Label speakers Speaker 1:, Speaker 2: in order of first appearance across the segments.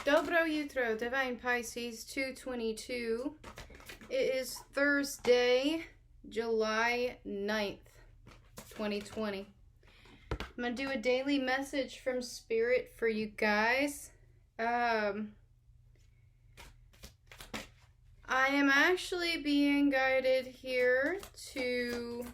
Speaker 1: Dobro jutro, Divine Pisces 222. It is Thursday, July 9th, 2020. I'm going to do a daily message from Spirit for you guys. I am actually being guided here to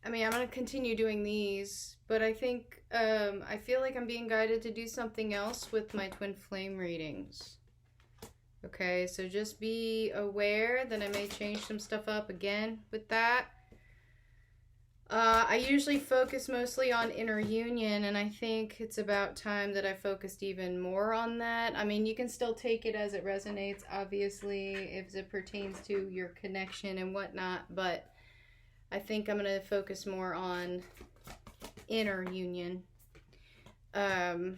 Speaker 1: I'm going to continue doing these, but I think, I feel like I'm being guided to do something else with my twin flame readings. Okay, so just be aware that I may change some stuff up again with that. I usually focus mostly on inner union, and I think it's about time that I focused even more on that. I mean, you can still take it as it resonates, obviously, if it pertains to your connection and whatnot, but I think I'm going to focus more on inner union. And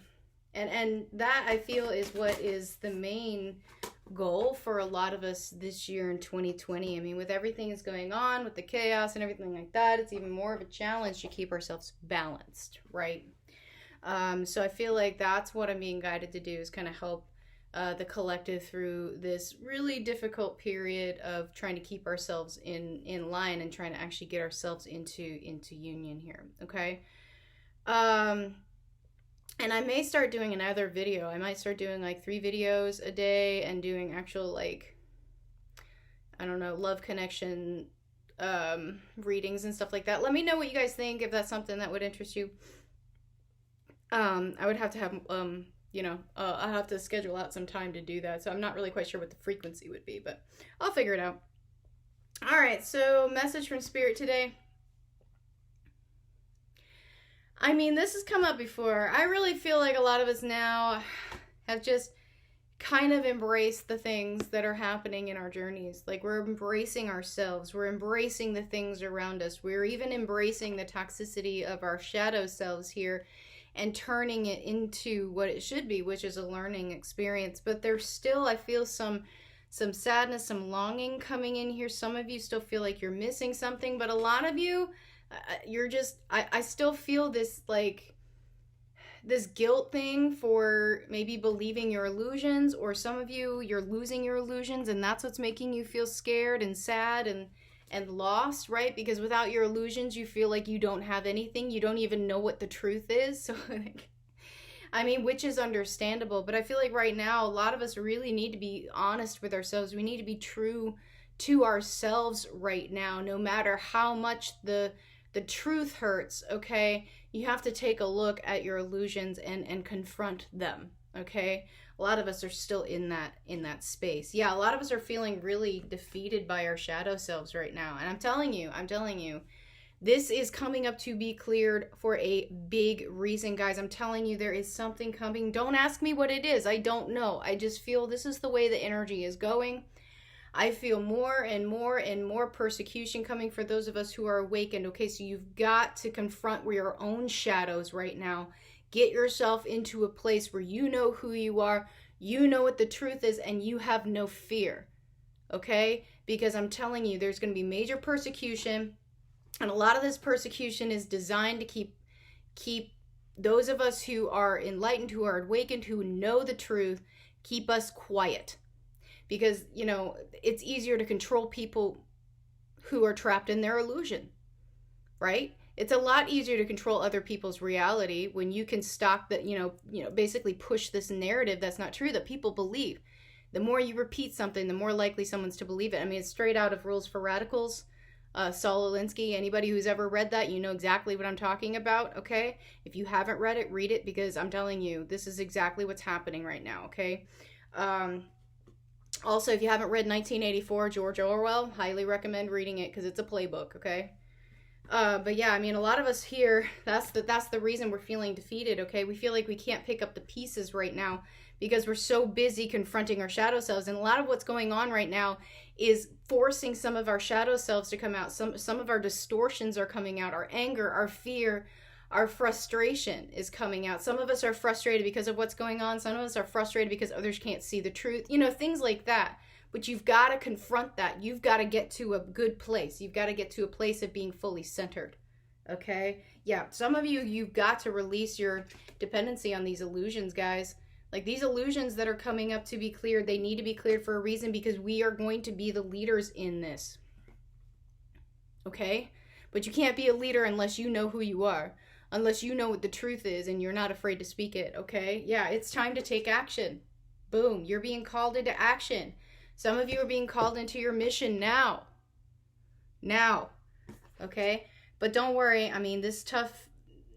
Speaker 1: that, I feel, is what is the main goal for a lot of us this year in 2020. I mean, with everything that's going on, with the chaos and everything like that, it's even more of a challenge to keep ourselves balanced, right? So I feel like that's what I'm being guided to do, is kind of help the collective through this really difficult period of trying to keep ourselves in line and trying to actually get ourselves into union here, okay? And I may start doing another video. I might start doing like 3 videos a day and doing actual, like, I don't know, love connection readings and stuff like that. Let me know what you guys think, if that's something that would interest you. I would have to have I'll have to schedule out some time to do that, so I'm not really quite sure what the frequency would be, but I'll figure it out. All right, so message from Spirit today. I mean, this has come up before. I really feel like a lot of us now have just kind of embraced the things that are happening in our journeys. Like, we're embracing ourselves. We're embracing the things around us. We're even embracing the toxicity of our shadow selves here and turning it into what it should be, which is a learning experience. But there's still, I feel, some sadness, some longing coming in here. Some of you still feel like you're missing something, but a lot of you, you're just, I still feel this, like, this guilt thing for maybe believing your illusions, or some of you, you're losing your illusions, and that's what's making you feel scared and sad and lost, right? Because without your illusions, you feel like you don't have anything. You don't even know what the truth is. So, I mean, which is understandable, but I feel like right now, a lot of us really need to be honest with ourselves. We need to be true to ourselves right now, no matter how much the truth hurts, okay? You have to take a look at your illusions and confront them, okay? A lot of us are still in that space. Yeah, a lot of us are feeling really defeated by our shadow selves right now. And I'm telling you, this is coming up to be cleared for a big reason, guys. I'm telling you, there is something coming. Don't ask me what it is. I don't know. I just feel this is the way the energy is going. I feel more and more and more persecution coming for those of us who are awakened. Okay, so you've got to confront your own shadows right now. Get yourself into a place where you know who you are, you know what the truth is, and you have no fear, okay? Because I'm telling you, there's going to be major persecution, and a lot of this persecution is designed to keep those of us who are enlightened, who are awakened, who know the truth, keep us quiet. Because, you know, it's easier to control people who are trapped in their illusion, right? It's a lot easier to control other people's reality when you can stop that, basically push this narrative that's not true, that people believe. The more you repeat something, the more likely someone's to believe it. I mean, it's straight out of Rules for Radicals, Saul Alinsky. Anybody who's ever read that, you know exactly what I'm talking about, okay? If you haven't read it, read it, because I'm telling you, this is exactly what's happening right now, okay? Also, if you haven't read 1984, George Orwell, highly recommend reading it, because it's a playbook, okay? But yeah, I mean, a lot of us here, that's the reason we're feeling defeated, okay? We feel like we can't pick up the pieces right now because we're so busy confronting our shadow selves. And a lot of what's going on right now is forcing some of our shadow selves to come out. Some of our distortions are coming out. Our anger, our fear, our frustration is coming out. Some of us are frustrated because of what's going on. Some of us are frustrated because others can't see the truth. You know, things like that. But you've got to confront that. You've got to get to a good place. You've got to get to a place of being fully centered. Okay? Yeah, some of you, you've got to release your dependency on these illusions, guys. Like these illusions that are coming up to be cleared, they need to be cleared for a reason, because we are going to be the leaders in this. Okay? But you can't be a leader unless you know who you are, unless you know what the truth is and you're not afraid to speak it. Okay? Yeah, it's time to take action. Boom, you're being called into action. Some of you are being called into your mission now. Now. Okay? But don't worry, I mean, this tough,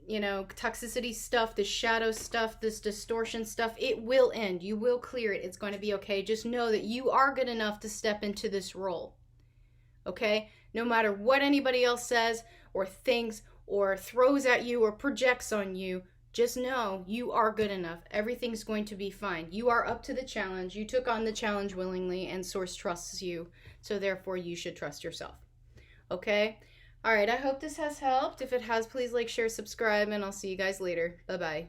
Speaker 1: toxicity stuff, this shadow stuff, this distortion stuff, it will end. You will clear it. It's going to be okay. Just know that you are good enough to step into this role. Okay? No matter what anybody else says or thinks or throws at you or projects on you, just know you are good enough. Everything's going to be fine. You are up to the challenge. You took on the challenge willingly, and Source trusts you. So therefore, you should trust yourself. Okay? All right, I hope this has helped. If it has, please like, share, subscribe, and I'll see you guys later. Bye-bye.